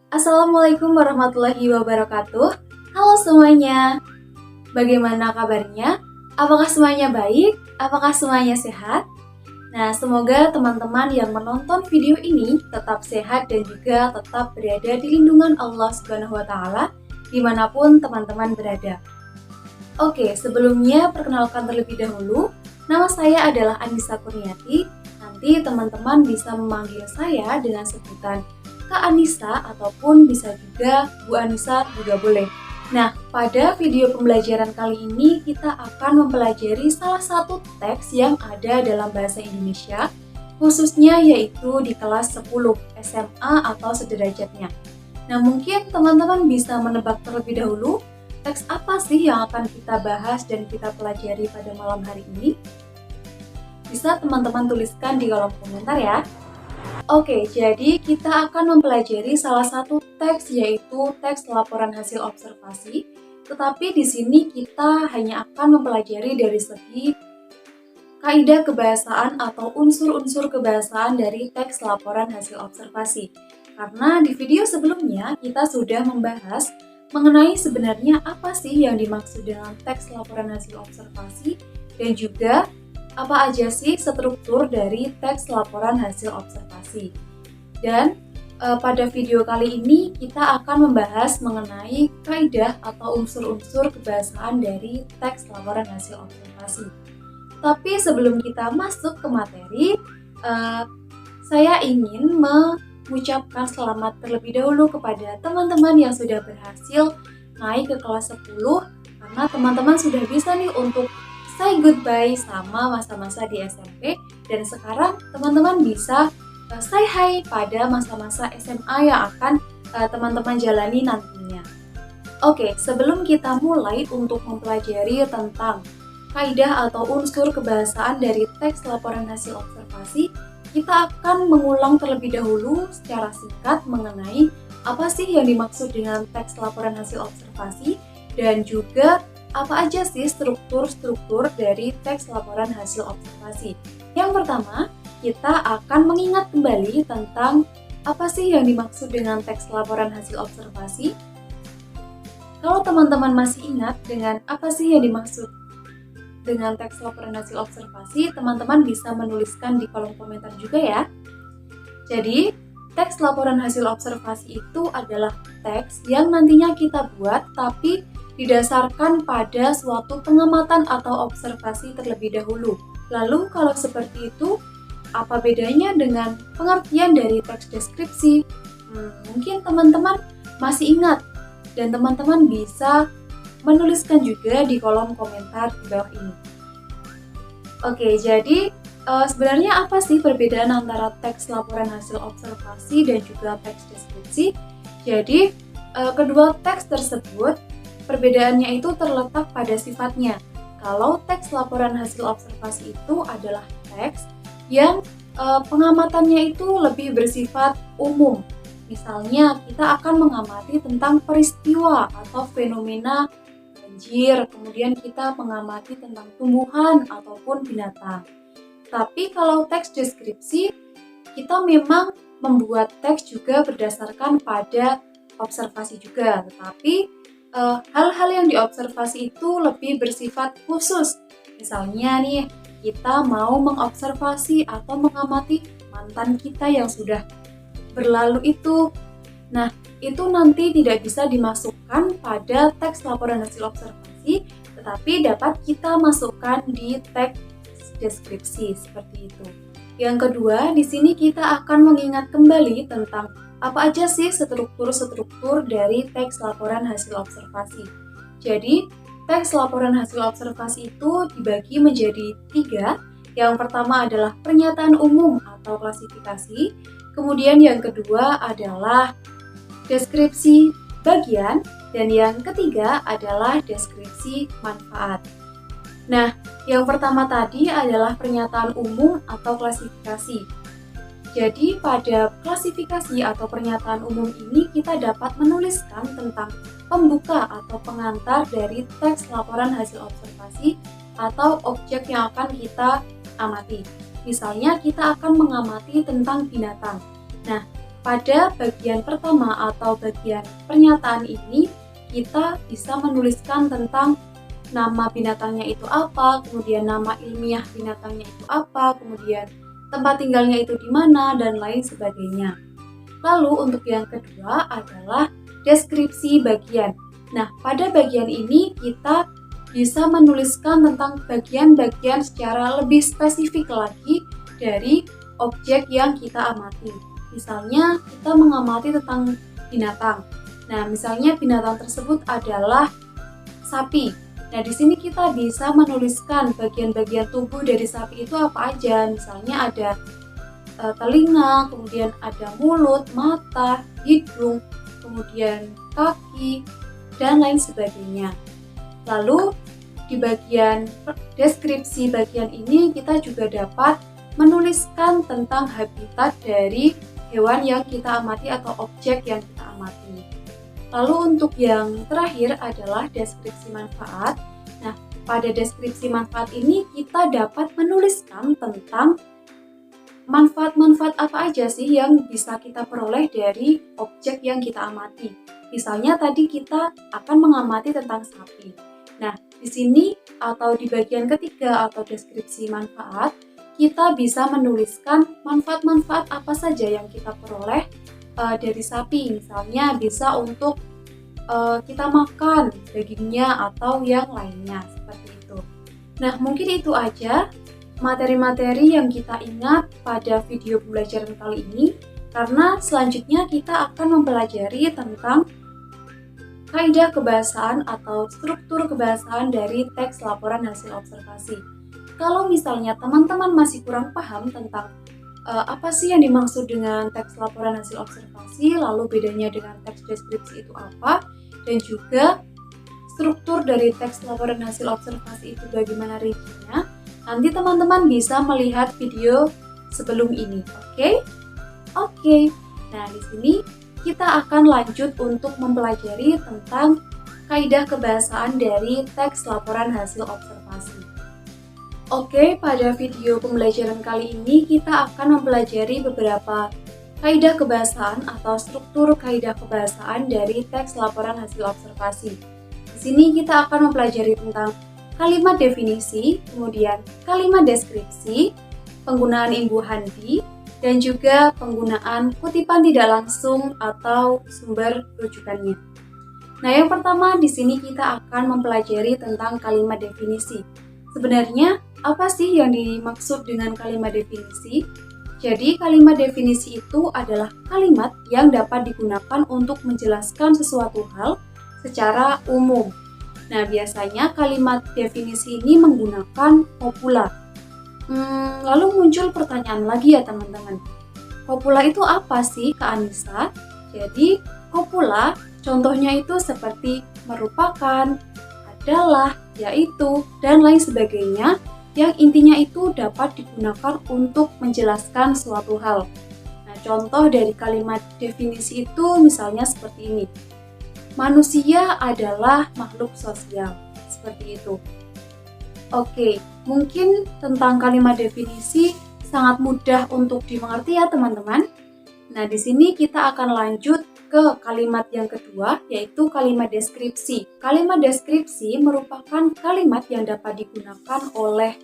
Assalamualaikum warahmatullahi wabarakatuh. Halo semuanya, bagaimana kabarnya? Apakah semuanya baik? Apakah semuanya sehat? Nah, semoga teman-teman yang menonton video ini tetap sehat dan juga tetap berada di lindungan Allah Subhanahu wa Ta'ala dimanapun teman-teman berada. Oke, sebelumnya perkenalkan terlebih dahulu, nama saya adalah Anissa Kurniati. Nanti teman-teman bisa memanggil saya dengan sebutan Kak Anissa ataupun bisa juga Bu Anissa juga boleh. Nah, pada video pembelajaran kali ini kita akan mempelajari salah satu teks yang ada dalam bahasa Indonesia, khususnya yaitu di kelas 10 SMA atau sederajatnya. Nah, mungkin teman-teman bisa menebak terlebih dahulu teks apa sih yang akan kita bahas dan kita pelajari pada malam hari ini? Bisa teman-teman tuliskan di kolom komentar ya. Oke, jadi kita akan mempelajari salah satu teks yaitu teks laporan hasil observasi. Tetapi di sini kita hanya akan mempelajari dari segi kaidah kebahasaan atau unsur-unsur kebahasaan dari teks laporan hasil observasi. Karena di video sebelumnya kita sudah membahas mengenai sebenarnya apa sih yang dimaksud dengan teks laporan hasil observasi dan juga apa aja sih struktur dari teks laporan hasil observasi. Dan pada video kali ini kita akan membahas mengenai kaidah atau unsur-unsur kebahasaan dari teks laporan hasil observasi. Tapi sebelum kita masuk ke materi, saya ingin mengucapkan selamat terlebih dahulu kepada teman-teman yang sudah berhasil naik ke kelas 10 karena teman-teman sudah bisa nih untuk say goodbye sama masa-masa di SMP dan sekarang teman-teman bisa say hi pada masa-masa SMA yang akan teman-teman jalani nantinya. Oke, sebelum kita mulai untuk mempelajari tentang kaidah atau unsur kebahasaan dari teks laporan hasil observasi, kita akan mengulang terlebih dahulu secara singkat mengenai apa sih yang dimaksud dengan teks laporan hasil observasi dan juga apa aja sih struktur-struktur dari teks laporan hasil observasi. Yang pertama, kita akan mengingat kembali tentang apa sih yang dimaksud dengan teks laporan hasil observasi. Kalau teman-teman masih ingat dengan apa sih yang dimaksud dengan teks laporan hasil observasi, teman-teman bisa menuliskan di kolom komentar juga ya. Jadi, teks laporan hasil observasi itu adalah teks yang nantinya kita buat tapi didasarkan pada suatu pengamatan atau observasi terlebih dahulu. Lalu kalau seperti itu, apa bedanya dengan pengertian dari teks deskripsi? Mungkin teman-teman masih ingat dan teman-teman bisa menuliskan juga di kolom komentar di bawah ini. Oke, jadi sebenarnya apa sih perbedaan antara teks laporan hasil observasi dan juga teks deskripsi? Jadi, kedua teks tersebut perbedaannya itu terletak pada sifatnya. Kalau teks laporan hasil observasi itu adalah teks yang pengamatannya itu lebih bersifat umum. Misalnya, kita akan mengamati tentang peristiwa atau fenomena banjir, kemudian kita mengamati tentang tumbuhan ataupun binatang. Tapi kalau teks deskripsi, kita memang membuat teks juga berdasarkan pada observasi juga, tetapi hal-hal yang diobservasi itu lebih bersifat khusus. Misalnya nih, kita mau mengobservasi atau mengamati mantan kita yang sudah berlalu itu. Nah, itu nanti tidak bisa dimasukkan pada teks laporan hasil observasi, tetapi dapat kita masukkan di teks deskripsi seperti itu. Yang kedua, di sini kita akan mengingat kembali tentang apa aja sih struktur-struktur dari teks laporan hasil observasi. Jadi, teks laporan hasil observasi itu dibagi menjadi 3. Yang pertama adalah pernyataan umum atau klasifikasi. Kemudian yang kedua adalah deskripsi bagian, dan yang ketiga adalah deskripsi manfaat. Nah, yang pertama tadi adalah pernyataan umum atau klasifikasi. Jadi pada klasifikasi atau pernyataan umum ini kita dapat menuliskan tentang pembuka atau pengantar dari teks laporan hasil observasi atau objek yang akan kita amati. Misalnya kita akan mengamati tentang binatang. Nah, pada bagian pertama atau bagian pernyataan ini kita bisa menuliskan tentang nama binatangnya itu apa, kemudian nama ilmiah binatangnya itu apa, kemudian tempat tinggalnya itu di mana, dan lain sebagainya. Lalu untuk yang kedua adalah deskripsi bagian. Nah, pada bagian ini kita bisa menuliskan tentang bagian-bagian secara lebih spesifik lagi dari objek yang kita amati. Misalnya, kita mengamati tentang binatang. Nah, misalnya binatang tersebut adalah sapi. Nah, di sini kita bisa menuliskan bagian-bagian tubuh dari sapi itu apa aja. Misalnya ada telinga, kemudian ada mulut, mata, hidung, kemudian kaki, dan lain sebagainya. Lalu, di bagian deskripsi bagian ini kita juga dapat menuliskan tentang habitat dari hewan yang kita amati atau objek yang kita amati. Lalu untuk yang terakhir adalah deskripsi manfaat. Nah, pada deskripsi manfaat ini kita dapat menuliskan tentang manfaat-manfaat apa aja sih yang bisa kita peroleh dari objek yang kita amati. Misalnya tadi kita akan mengamati tentang sapi. Nah, di sini atau di bagian ketiga atau deskripsi manfaat, kita bisa menuliskan manfaat-manfaat apa saja yang kita peroleh dari sapi. Misalnya bisa untuk kita makan dagingnya atau yang lainnya, seperti itu. Nah, mungkin itu aja materi-materi yang kita ingat pada video pembelajaran kali ini, karena selanjutnya kita akan mempelajari tentang kaidah kebahasaan atau struktur kebahasaan dari teks laporan hasil observasi. Kalau misalnya teman-teman masih kurang paham tentang apa sih yang dimaksud dengan teks laporan hasil observasi, lalu bedanya dengan teks deskripsi itu apa, dan juga struktur dari teks laporan hasil observasi itu bagaimana rincinya, nanti teman-teman bisa melihat video sebelum ini, oke? Oke. Nah, di sini kita akan lanjut untuk mempelajari tentang kaidah kebahasaan dari teks laporan hasil observasi. Oke, pada video pembelajaran kali ini kita akan mempelajari beberapa kaidah kebahasaan atau struktur kaidah kebahasaan dari teks laporan hasil observasi. Di sini kita akan mempelajari tentang kalimat definisi, kemudian kalimat deskripsi, penggunaan imbuhan di, dan juga penggunaan kutipan tidak langsung atau sumber rujukannya. Nah, yang pertama di sini kita akan mempelajari tentang kalimat definisi. Sebenarnya, apa sih yang dimaksud dengan kalimat definisi? Jadi, kalimat definisi itu adalah kalimat yang dapat digunakan untuk menjelaskan sesuatu hal secara umum. Nah, biasanya kalimat definisi ini menggunakan kopula. Lalu muncul pertanyaan lagi ya teman-teman. Kopula itu apa sih, Kak Anissa? Jadi, kopula contohnya itu seperti merupakan, adalah, yaitu, dan lain sebagainya yang intinya itu dapat digunakan untuk menjelaskan suatu hal. Nah, contoh dari kalimat definisi itu misalnya seperti ini. Manusia adalah makhluk sosial. Seperti itu. Oke, mungkin tentang kalimat definisi sangat mudah untuk dimengerti ya teman-teman. Nah, di sini kita akan lanjut ke kalimat yang kedua, yaitu kalimat deskripsi. Kalimat deskripsi merupakan kalimat yang dapat digunakan oleh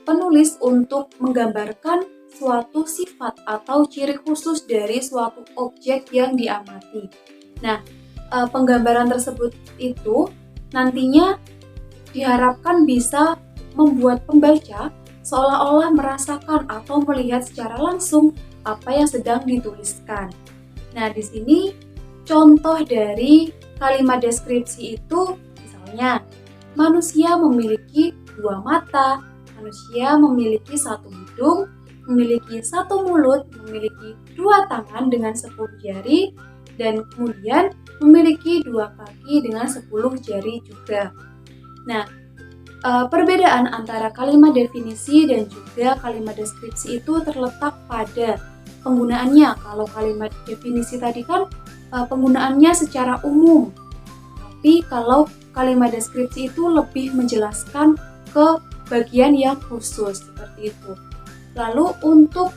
penulis untuk menggambarkan suatu sifat atau ciri khusus dari suatu objek yang diamati. Nah, penggambaran tersebut itu nantinya diharapkan bisa membuat pembaca seolah-olah merasakan atau melihat secara langsung apa yang sedang dituliskan. Nah, di sini contoh dari kalimat deskripsi itu misalnya manusia memiliki 2 mata, manusia memiliki 1 hidung, memiliki 1 mulut, memiliki 2 tangan dengan 10 jari, dan kemudian memiliki 2 kaki dengan 10 jari juga. Nah, perbedaan antara kalimat definisi dan juga kalimat deskripsi itu terletak pada penggunaannya. Kalau kalimat definisi tadi kan penggunaannya secara umum, tapi kalau kalimat deskripsi itu lebih menjelaskan ke bagian yang khusus seperti itu. Lalu untuk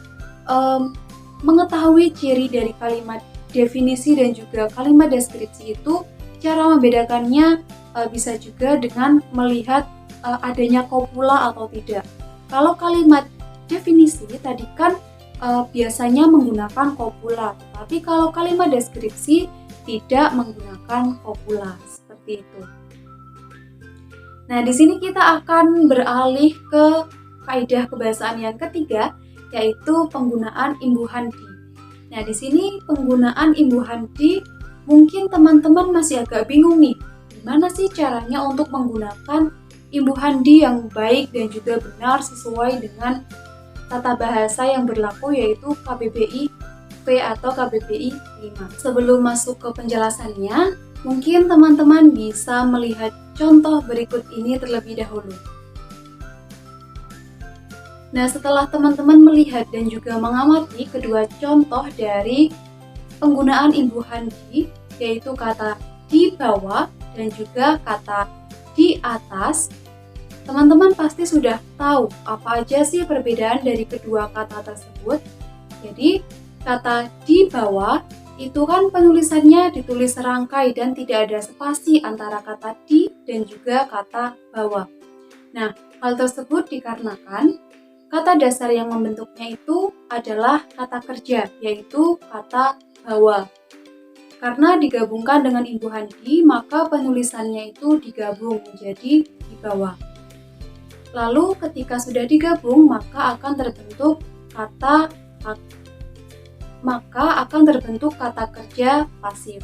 mengetahui ciri dari kalimat definisi dan juga kalimat deskripsi itu, cara membedakannya bisa juga dengan melihat adanya kopula atau tidak. Kalau kalimat definisi tadi kan biasanya menggunakan kopula, tapi kalau kalimat deskripsi tidak menggunakan kopula, seperti itu. Nah, di sini kita akan beralih ke kaidah kebahasaan yang ketiga, yaitu penggunaan imbuhan di. Nah, di sini penggunaan imbuhan di mungkin teman-teman masih agak bingung nih, gimana sih caranya untuk menggunakan imbuhan di yang baik dan juga benar sesuai dengan tata bahasa yang berlaku, yaitu KBBI V atau KBBI 5. Sebelum masuk ke penjelasannya, mungkin teman-teman bisa melihat contoh berikut ini terlebih dahulu. Nah, setelah teman-teman melihat dan juga mengamati kedua contoh dari penggunaan imbuhan di, yaitu kata di bawah dan juga kata di atas, teman-teman pasti sudah tahu apa aja sih perbedaan dari kedua kata tersebut. Jadi, kata di bawah itu kan penulisannya ditulis serangkai dan tidak ada spasi antara kata di dan juga kata bawah. Nah, hal tersebut dikarenakan kata dasar yang membentuknya itu adalah kata kerja, yaitu kata bawah. Karena digabungkan dengan imbuhan di, maka penulisannya itu digabung menjadi di bawah. Lalu ketika sudah digabung, maka akan terbentuk kata kerja pasif.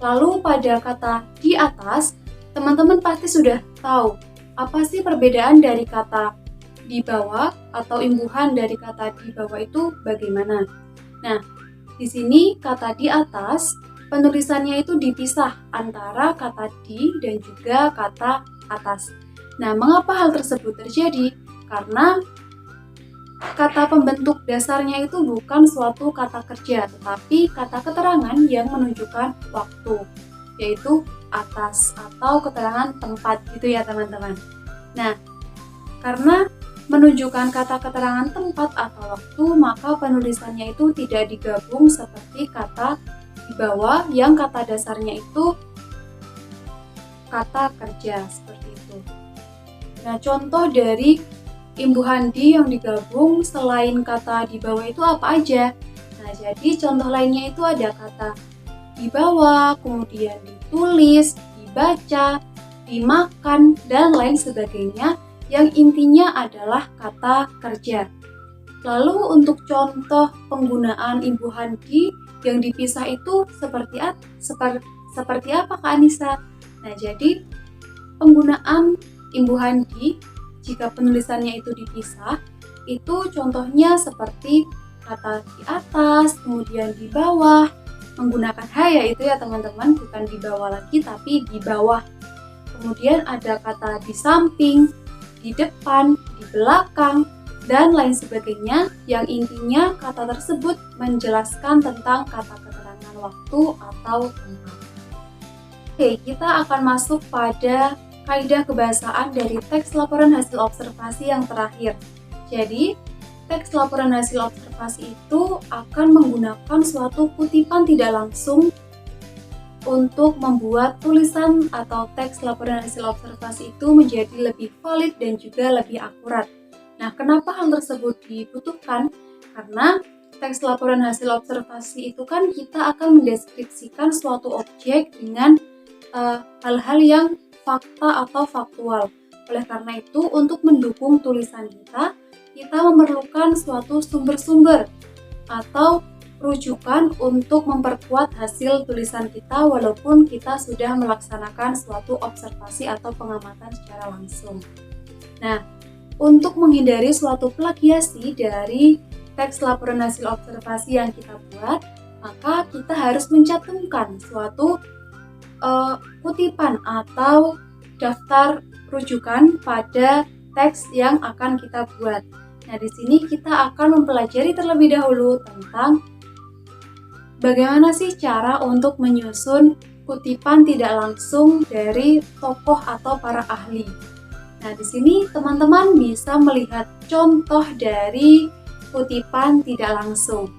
Lalu pada kata di atas, teman-teman pasti sudah tahu apa sih perbedaan dari kata di bawah atau imbuhan dari kata di bawah itu bagaimana. Nah, di sini kata di atas penulisannya itu dipisah antara kata di dan juga kata atas. Nah, mengapa hal tersebut terjadi? Karena kata pembentuk dasarnya itu bukan suatu kata kerja, tetapi kata keterangan yang menunjukkan waktu, yaitu atas atau keterangan tempat gitu ya teman-teman. Nah, karena menunjukkan kata keterangan tempat atau waktu, maka penulisannya itu tidak digabung seperti kata di bawah yang kata dasarnya itu kata kerja, seperti itu. Nah, contoh dari imbuhan di yang digabung selain kata di bawah itu apa aja? Nah, jadi contoh lainnya itu ada kata di bawah, kemudian ditulis, dibaca, dimakan, dan lain sebagainya, yang intinya adalah kata kerja. Lalu untuk contoh penggunaan imbuhan di yang dipisah itu seperti apa Kak Anissa? Nah, jadi penggunaan imbuhan di jika penulisannya itu dipisah, itu contohnya seperti kata di atas, kemudian di bawah, menggunakan H yaitu ya teman-teman, bukan di bawah lagi tapi di bawah. Kemudian ada kata di samping, di depan, di belakang, dan lain sebagainya, yang intinya kata tersebut menjelaskan tentang kata keterangan waktu atau tempat. Oke, kita akan masuk pada kaidah kebahasaan dari teks laporan hasil observasi yang terakhir. Jadi, teks laporan hasil observasi itu akan menggunakan suatu kutipan tidak langsung untuk membuat tulisan atau teks laporan hasil observasi itu menjadi lebih valid dan juga lebih akurat. Nah, kenapa hal tersebut dibutuhkan? Karena teks laporan hasil observasi itu kan kita akan mendeskripsikan suatu objek dengan hal-hal yang fakta atau faktual. Oleh karena itu, untuk mendukung tulisan kita memerlukan suatu sumber-sumber atau rujukan untuk memperkuat hasil tulisan kita walaupun kita sudah melaksanakan suatu observasi atau pengamatan secara langsung. Nah, untuk menghindari suatu plagiasi dari teks laporan hasil observasi yang kita buat, maka kita harus mencantumkan suatu kutipan atau daftar rujukan pada teks yang akan kita buat. Nah, di sini kita akan mempelajari terlebih dahulu tentang bagaimana sih cara untuk menyusun kutipan tidak langsung dari tokoh atau para ahli. Nah, di sini teman-teman bisa melihat contoh dari kutipan tidak langsung.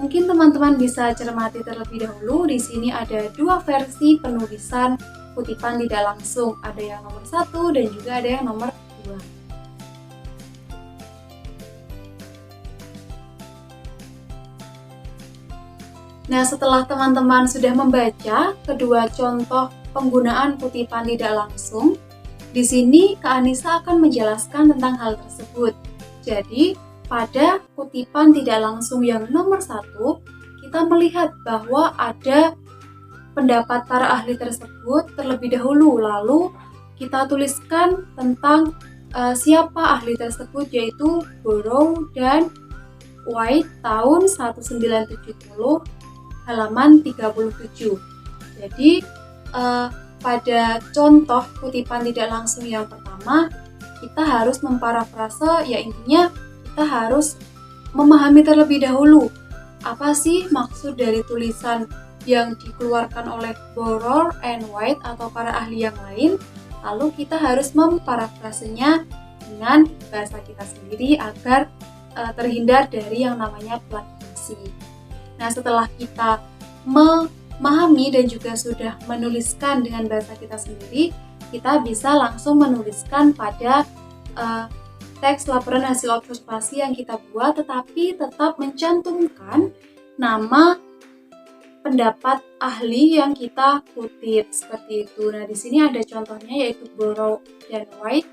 mungkin teman-teman bisa cermati terlebih dahulu. Di sini ada dua versi penulisan kutipan tidak langsung. Ada yang nomor 1 dan juga ada yang nomor 2. Nah, setelah teman-teman sudah membaca kedua contoh penggunaan kutipan tidak langsung, di sini Kak Anissa akan menjelaskan tentang hal tersebut. Jadi, pada kutipan tidak langsung yang nomor 1, kita melihat bahwa ada pendapat para ahli tersebut terlebih dahulu, lalu kita tuliskan tentang siapa ahli tersebut, yaitu Burrow dan White tahun 1970 halaman 37. Jadi pada contoh kutipan tidak langsung yang pertama, kita harus memparafrase, ya intinya kita harus memahami terlebih dahulu apa sih maksud dari tulisan yang dikeluarkan oleh Burrow and White atau para ahli yang lain. Lalu kita harus memparafrasenya dengan bahasa kita sendiri agar terhindar dari yang namanya plagiasi. Nah, setelah kita memahami dan juga sudah menuliskan dengan bahasa kita sendiri, kita bisa langsung menuliskan pada teks laporan hasil observasi yang kita buat, tetapi tetap mencantumkan nama pendapat ahli yang kita kutip seperti itu. Nah, di sini ada contohnya yaitu Burrow dan White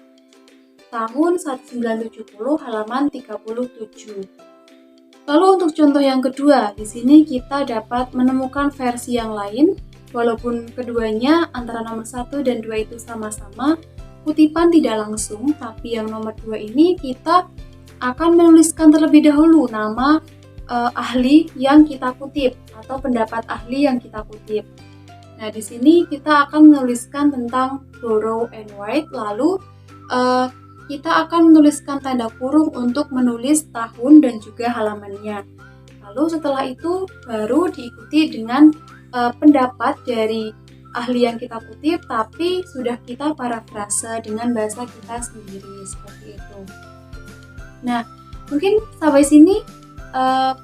tahun 1970 halaman 37. Lalu untuk contoh yang kedua, di sini kita dapat menemukan versi yang lain, walaupun keduanya antara nomor 1 dan 2 itu sama-sama kutipan tidak langsung, tapi yang nomor 2 ini kita akan menuliskan terlebih dahulu nama ahli yang kita kutip atau pendapat ahli yang kita kutip. Nah, di sini kita akan menuliskan tentang Burrow and White, lalu kita akan menuliskan tanda kurung untuk menulis tahun dan juga halamannya. Lalu setelah itu baru diikuti dengan pendapat dari ahli yang kita kutip, tapi sudah kita parafrase dengan bahasa kita sendiri seperti itu. Nah, mungkin sampai sini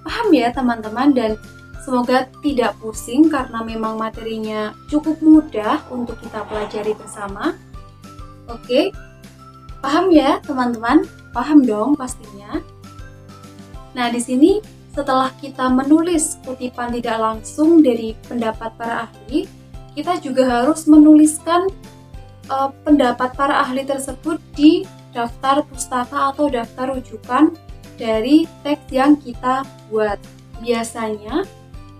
paham ya teman-teman, dan semoga tidak pusing karena memang materinya cukup mudah untuk kita pelajari bersama. Oke. Paham ya teman-teman? Paham dong pastinya. Nah, di sini setelah kita menulis kutipan tidak langsung dari pendapat para ahli, kita juga harus menuliskan pendapat para ahli tersebut di daftar pustaka atau daftar rujukan dari teks yang kita buat. Biasanya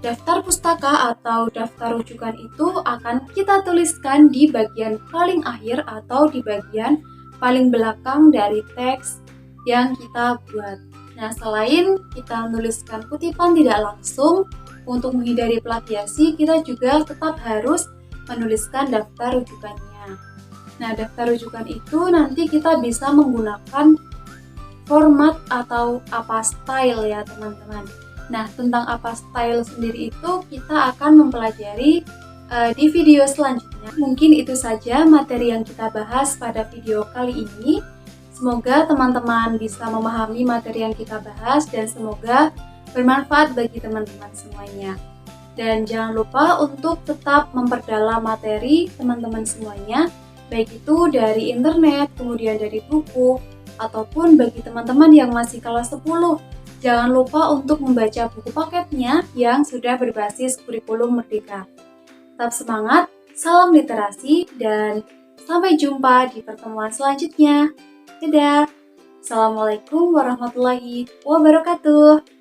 daftar pustaka atau daftar rujukan itu akan kita tuliskan di bagian paling akhir atau di bagian paling belakang dari teks yang kita buat. Nah, selain kita menuliskan kutipan tidak langsung, untuk menghindari plagiasi, kita juga tetap harus menuliskan daftar rujukannya. Nah, daftar rujukan itu nanti kita bisa menggunakan format atau apa style ya teman-teman. Nah, tentang apa style sendiri itu kita akan mempelajari di video selanjutnya. Mungkin itu saja materi yang kita bahas pada video kali ini. Semoga teman-teman bisa memahami materi yang kita bahas dan semoga bermanfaat bagi teman-teman semuanya. Dan jangan lupa untuk tetap memperdalam materi teman-teman semuanya, baik itu dari internet, kemudian dari buku, ataupun bagi teman-teman yang masih kelas 10. Jangan lupa untuk membaca buku paketnya yang sudah berbasis kurikulum Merdeka. Tetap semangat, salam literasi, dan sampai jumpa di pertemuan selanjutnya. Dadah! Assalamualaikum warahmatullahi wabarakatuh.